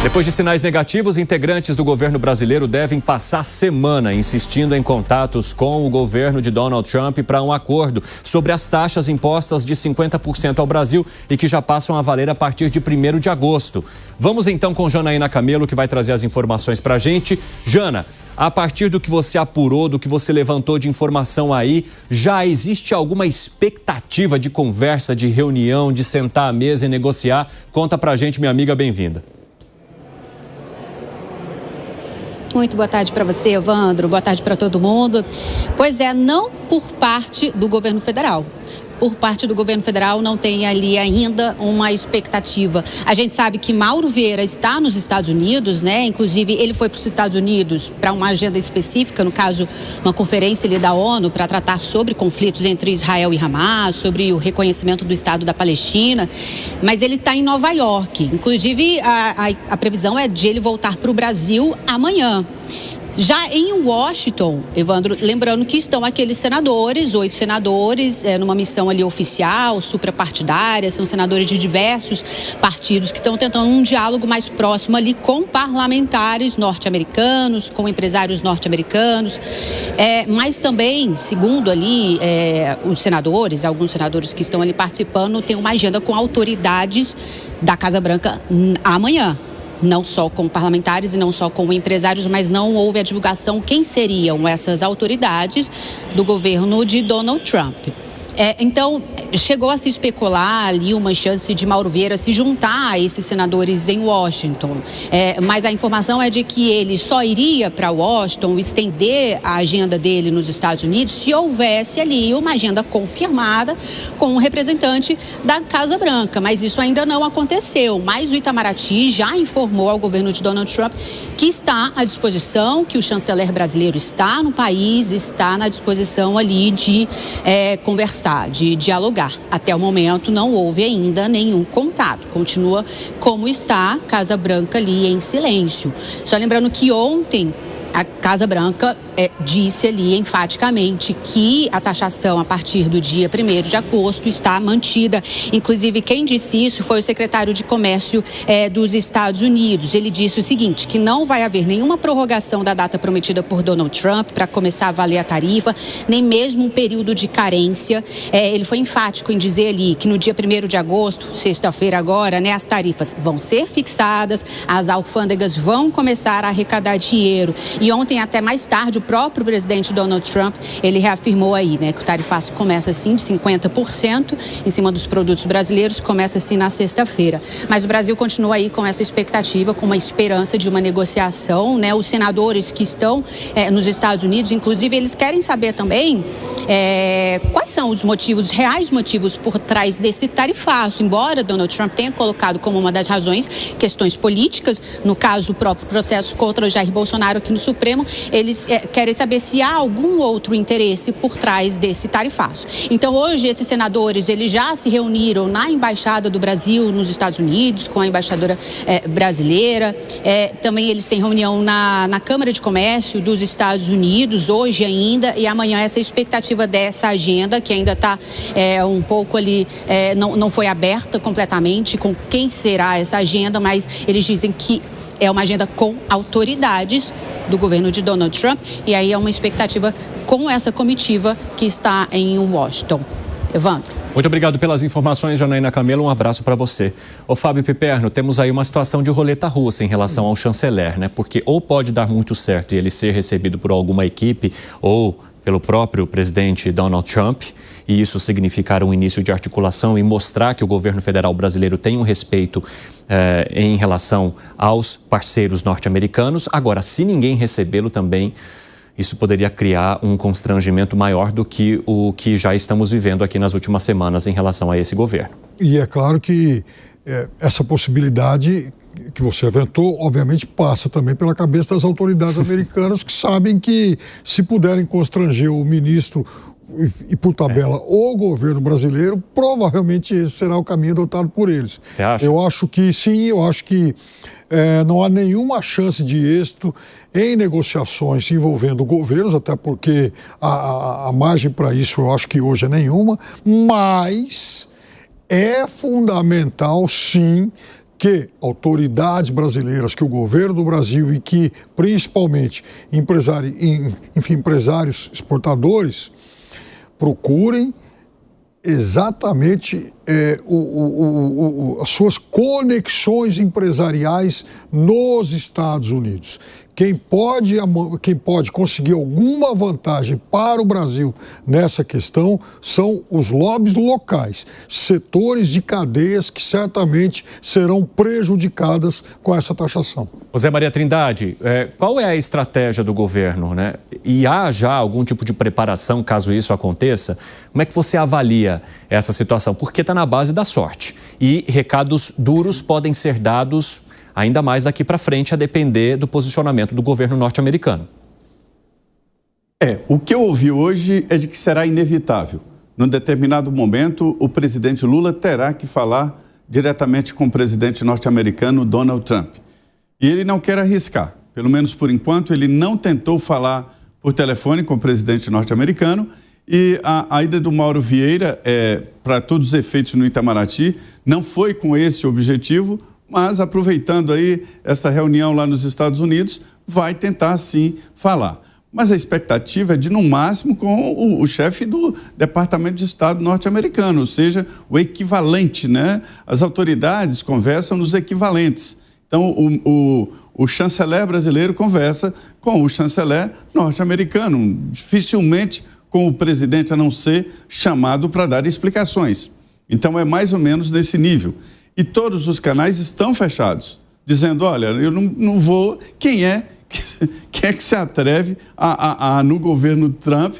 Depois de sinais negativos, integrantes do governo brasileiro devem passar semana insistindo em contatos com o governo de Donald Trump para um acordo sobre as taxas impostas de 50% ao Brasil e que já passam a valer a partir de 1º de agosto. Vamos então com Janaína Camelo, que vai trazer as informações para a gente. Jana, a partir do que você apurou, do que você levantou de informação aí, já existe alguma expectativa de conversa, de reunião, de sentar à mesa e negociar? Conta pra gente, minha amiga, bem-vinda. Muito boa tarde para você, Evandro. Boa tarde para todo mundo. Pois é, não por parte do governo federal. Por parte do governo federal não tem ali ainda uma expectativa. A gente sabe que Mauro Vieira está nos Estados Unidos, né? Inclusive, ele foi para os Estados Unidos para uma agenda específica, no caso, uma conferência ali da ONU para tratar sobre conflitos entre Israel e Hamas, sobre o reconhecimento do Estado da Palestina. Mas ele está em Nova York. Inclusive, a previsão é de ele voltar para o Brasil amanhã. Já em Washington, Evandro, lembrando que estão aqueles senadores, 8 senadores, numa missão ali oficial, suprapartidária, são senadores de diversos partidos que estão tentando um diálogo mais próximo ali com parlamentares norte-americanos, com empresários norte-americanos, mas também, segundo ali os senadores, alguns senadores que estão ali participando, tem uma agenda com autoridades da Casa Branca amanhã. Não só com parlamentares e não só com empresários, mas não houve a divulgação quem seriam essas autoridades do governo de Donald Trump. Então, chegou a se especular ali uma chance de Mauro Vieira se juntar a esses senadores em Washington. Mas a informação é de que ele só iria para Washington estender a agenda dele nos Estados Unidos se houvesse ali uma agenda confirmada com um representante da Casa Branca. Mas isso ainda não aconteceu. Mas o Itamaraty já informou ao governo de Donald Trump que está à disposição, que o chanceler brasileiro está no país, está na disposição ali de conversar, de dialogar. Até o momento não houve ainda nenhum contato. Continua como está, Casa Branca ali em silêncio. Só lembrando que ontem a Casa Branca disse ali enfaticamente que a taxação a partir do dia 1º de agosto está mantida. Inclusive, quem disse isso foi o secretário de Comércio dos Estados Unidos. Ele disse o seguinte, que não vai haver nenhuma prorrogação da data prometida por Donald Trump para começar a valer a tarifa, nem mesmo um período de carência. Ele foi enfático em dizer ali que no dia 1º de agosto, sexta-feira agora, né, as tarifas vão ser fixadas, as alfândegas vão começar a arrecadar dinheiro. E ontem, até mais tarde, o próprio presidente Donald Trump, ele reafirmou aí, né, que o tarifaço começa assim de 50% em cima dos produtos brasileiros, começa assim na sexta-feira. Mas o Brasil continua aí com essa expectativa, com uma esperança de uma negociação, né? Os senadores que estão nos Estados Unidos, inclusive, eles querem saber também quais são os motivos, reais motivos por trás desse tarifaço, embora Donald Trump tenha colocado como uma das razões questões políticas, no caso o próprio processo contra Jair Bolsonaro aqui no Supremo, eles querem saber se há algum outro interesse por trás desse tarifaço. Então, hoje, esses senadores, eles já se reuniram na Embaixada do Brasil nos Estados Unidos, com a embaixadora brasileira. Também eles têm reunião na Câmara de Comércio dos Estados Unidos, hoje ainda, e amanhã essa expectativa dessa agenda, que ainda está um pouco ali, não foi aberta completamente com quem será essa agenda, mas eles dizem que é uma agenda com autoridades do governo de Donald Trump, e aí é uma expectativa com essa comitiva que está em Washington. Evandro. Muito obrigado pelas informações, Janaína Camelo. Um abraço para você. Ô Fábio Piperno, temos aí uma situação de roleta russa em relação ao chanceler, né? Porque ou pode dar muito certo e ele ser recebido por alguma equipe ou pelo próprio presidente Donald Trump, e isso significar um início de articulação e mostrar que o governo federal brasileiro tem um respeito em relação aos parceiros norte-americanos. Agora, se ninguém recebê-lo também, isso poderia criar um constrangimento maior do que o que já estamos vivendo aqui nas últimas semanas em relação a esse governo. E é claro que essa possibilidade que você aventou, obviamente, passa também pela cabeça das autoridades americanas, que sabem que, se puderem constranger o ministro e, por tabela, o governo brasileiro, provavelmente esse será o caminho adotado por eles. Você acha? Eu acho que sim, eu acho que não há nenhuma chance de êxito em negociações envolvendo governos, até porque a margem para isso eu acho que hoje é nenhuma, mas é fundamental, sim, que autoridades brasileiras, que o governo do Brasil e que, principalmente, empresários exportadores, procurem exatamente as suas conexões empresariais nos Estados Unidos. Quem pode conseguir alguma vantagem para o Brasil nessa questão são os lobbies locais, setores de cadeias que certamente serão prejudicadas com essa taxação. José Maria Trindade, qual é a estratégia do governo, né? E há já algum tipo de preparação caso isso aconteça? Como é que você avalia essa situação? Porque está na base da sorte. E recados duros podem ser dados ainda mais daqui para frente, a depender do posicionamento do governo norte-americano. O que eu ouvi hoje é de que será inevitável. Num determinado momento, o presidente Lula terá que falar diretamente com o presidente norte-americano Donald Trump. E ele não quer arriscar. Pelo menos por enquanto, ele não tentou falar por telefone com o presidente norte-americano. E a ida do Mauro Vieira, para todos os efeitos no Itamaraty, não foi com esse objetivo, mas aproveitando aí essa reunião lá nos Estados Unidos, vai tentar sim falar. Mas a expectativa é de, no máximo, com o chefe do Departamento de Estado norte-americano, ou seja, o equivalente, né? As autoridades conversam nos equivalentes. Então, o chanceler brasileiro conversa com o chanceler norte-americano, dificilmente com o presidente, a não ser chamado para dar explicações. Então, é mais ou menos nesse nível. E todos os canais estão fechados, dizendo, olha, eu não vou... Quem é que se atreve no governo Trump,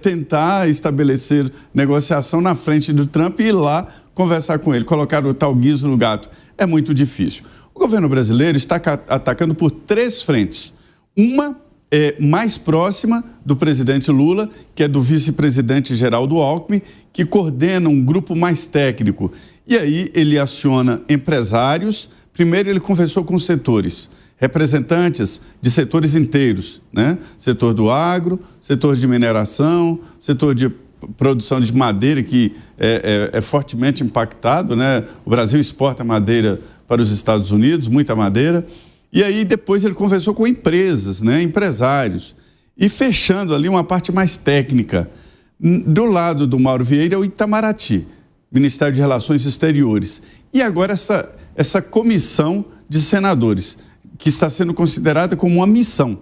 tentar estabelecer negociação na frente do Trump e ir lá conversar com ele, colocar o tal guiso no gato? É muito difícil. O governo brasileiro está atacando por 3 frentes. Uma é mais próxima do presidente Lula, que é do vice-presidente Geraldo Alckmin, que coordena um grupo mais técnico. E aí ele aciona empresários. Primeiro ele conversou com setores, representantes de setores inteiros, né? Setor do agro, setor de mineração, setor de produção de madeira, que é fortemente impactado, né? O Brasil exporta madeira para os Estados Unidos, muita madeira. E aí depois ele conversou com empresas, né? Empresários, e fechando ali uma parte mais técnica. Do lado do Mauro Vieira é o Itamaraty, Ministério de Relações Exteriores. E agora essa comissão de senadores, que está sendo considerada como uma missão.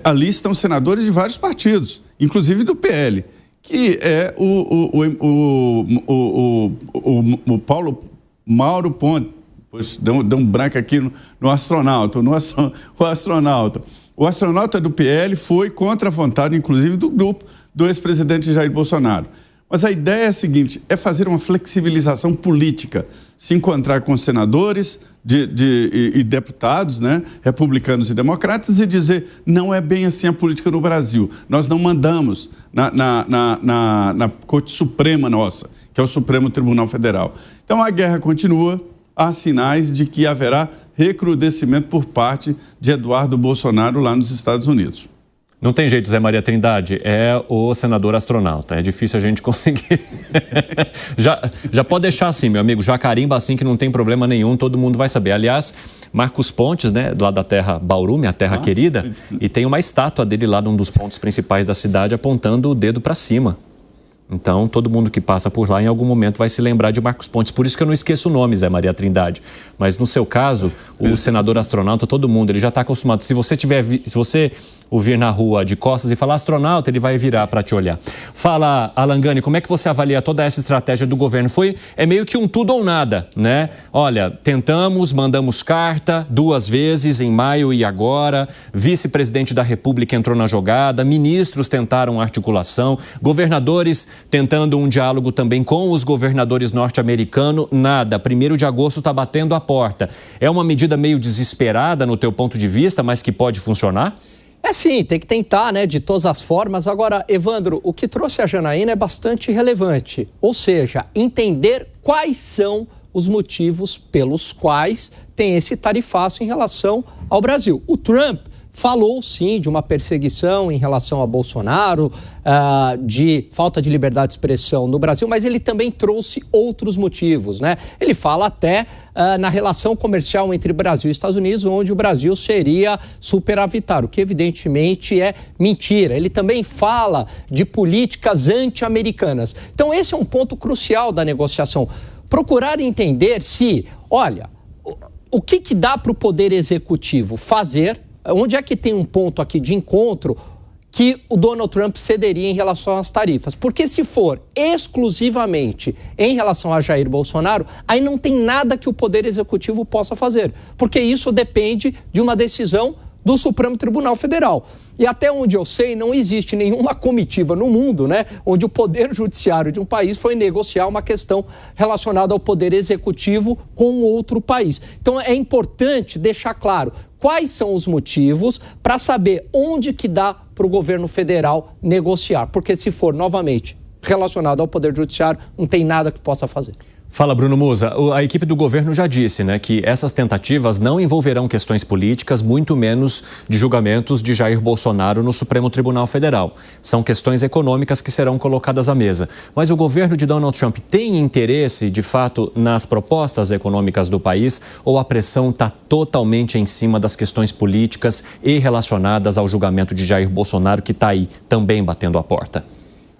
Ali estão senadores de vários partidos, inclusive do PL, que é o Paulo Mauro Ponte. Poxa, deu um branco aqui no astronauta. O astronauta do PL foi contra a vontade, inclusive, do grupo do ex-presidente Jair Bolsonaro. Mas a ideia é a seguinte, é fazer uma flexibilização política, se encontrar com senadores e deputados, né, republicanos e democratas, e dizer, não é bem assim a política no Brasil. Nós não mandamos na Corte Suprema nossa, que é o Supremo Tribunal Federal. Então a guerra continua. Há sinais de que haverá recrudescimento por parte de Eduardo Bolsonaro lá nos Estados Unidos. Não tem jeito, Zé Maria Trindade, é o senador astronauta, é difícil a gente conseguir. já pode deixar assim, meu amigo, já carimba assim que não tem problema nenhum, todo mundo vai saber. Aliás, Marcos Pontes, né, lá da terra Bauru, minha terra querida, e tem uma estátua dele lá num dos pontos principais da cidade apontando o dedo para cima. Então, todo mundo que passa por lá, em algum momento, vai se lembrar de Marcos Pontes. Por isso que eu não esqueço o nome, Zé Maria Trindade. Mas, no seu caso, o senador astronauta, todo mundo, ele já está acostumado. Se você o vir na rua de costas e falar astronauta, ele vai virar para te olhar. Fala, Alan Gani, como é que você avalia toda essa estratégia do governo? É meio que um tudo ou nada, né? Olha, tentamos, mandamos carta 2 vezes, em maio e agora. Vice-presidente da República entrou na jogada, ministros tentaram articulação, governadores tentando um diálogo também com os governadores norte-americanos, nada. 1º de agosto está batendo a porta. É uma medida meio desesperada no teu ponto de vista, mas que pode funcionar? Sim, tem que tentar, né, de todas as formas. Agora, Evandro, o que trouxe a Janaína é bastante relevante. Ou seja, entender quais são os motivos pelos quais tem esse tarifaço em relação ao Brasil. O Trump falou sim de uma perseguição em relação a Bolsonaro, de falta de liberdade de expressão no Brasil, mas ele também trouxe outros motivos, né? Ele fala até na relação comercial entre Brasil e Estados Unidos, onde o Brasil seria superavitário, o que evidentemente é mentira. Ele também fala de políticas anti-americanas. Então esse é um ponto crucial da negociação. Procurar entender se, olha, o que dá para o Poder Executivo fazer, onde é que tem um ponto aqui de encontro que o Donald Trump cederia em relação às tarifas. Porque se for exclusivamente em relação a Jair Bolsonaro, aí não tem nada que o Poder Executivo possa fazer. Porque isso depende de uma decisão do Supremo Tribunal Federal. E até onde eu sei, não existe nenhuma comitiva no mundo, né, onde o Poder Judiciário de um país foi negociar uma questão relacionada ao Poder Executivo com outro país. Então é importante deixar claro quais são os motivos para saber onde que dá para o governo federal negociar. Porque se for, novamente, relacionado ao Poder Judiciário, não tem nada que possa fazer. Fala, Bruno Musa. A equipe do governo já disse, né, que essas tentativas não envolverão questões políticas, muito menos de julgamentos de Jair Bolsonaro no Supremo Tribunal Federal. São questões econômicas que serão colocadas à mesa. Mas o governo de Donald Trump tem interesse, de fato, nas propostas econômicas do país, ou a pressão está totalmente em cima das questões políticas e relacionadas ao julgamento de Jair Bolsonaro, que está aí também batendo a porta?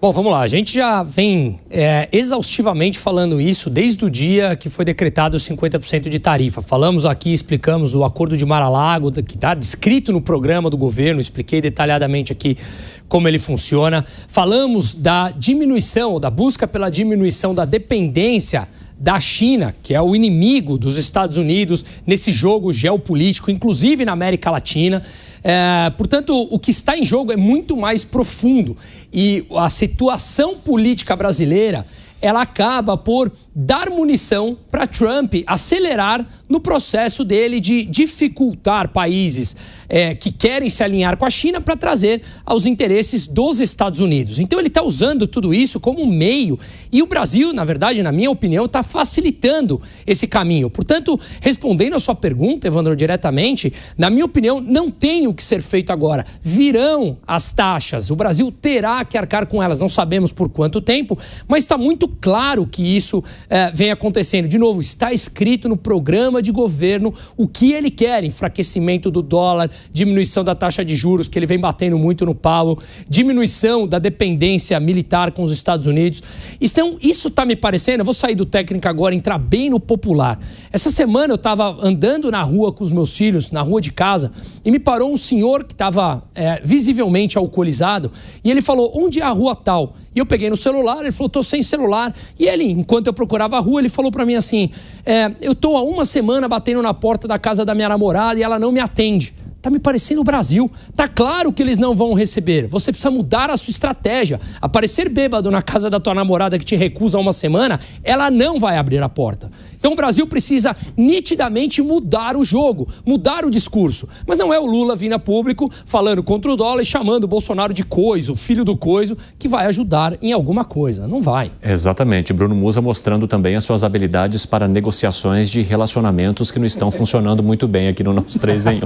Bom, vamos lá. A gente já vem exaustivamente falando isso desde o dia que foi decretado os 50% de tarifa. Falamos aqui, explicamos o acordo de Mar-a-Lago, que está descrito no programa do governo, expliquei detalhadamente aqui como ele funciona. Falamos da diminuição, da busca pela diminuição da dependência da China, que é o inimigo dos Estados Unidos nesse jogo geopolítico, inclusive na América Latina. Portanto, o que está em jogo é muito mais profundo e a situação política brasileira, ela acaba por dar munição para Trump acelerar no processo dele de dificultar países que querem se alinhar com a China para trazer aos interesses dos Estados Unidos. Então ele está usando tudo isso como um meio e o Brasil, na verdade, na minha opinião, está facilitando esse caminho. Portanto, respondendo a sua pergunta, Evandro, diretamente, na minha opinião, não tem o que ser feito agora. Virão as taxas, o Brasil terá que arcar com elas, não sabemos por quanto tempo, mas está muito claro que isso vem acontecendo. De novo, está escrito no programa de governo o que ele quer: enfraquecimento do dólar, diminuição da taxa de juros, que ele vem batendo muito no Powell, diminuição da dependência militar com os Estados Unidos. Então, isso está me parecendo, eu vou sair do técnico agora, entrar bem no popular. Essa semana eu estava andando na rua com os meus filhos, na rua de casa, e me parou um senhor que estava visivelmente alcoolizado, e ele falou: onde é a rua tal? E eu peguei no celular, ele falou: estou sem celular. E ele, enquanto eu procurava a rua, ele falou para mim assim: eu estou há uma semana batendo na porta da casa da minha namorada e ela não me atende. Tá me parecendo o Brasil. Tá claro que eles não vão receber. Você precisa mudar a sua estratégia. Aparecer bêbado na casa da tua namorada que te recusa há uma semana, ela não vai abrir a porta. Então o Brasil precisa nitidamente mudar o jogo, mudar o discurso. Mas não é o Lula vindo a público falando contra o dólar e chamando o Bolsonaro de coiso, filho do coiso, que vai ajudar em alguma coisa. Não vai. Exatamente. Bruno Musa mostrando também as suas habilidades para negociações de relacionamentos que não estão funcionando muito bem aqui no nosso 3 em 1.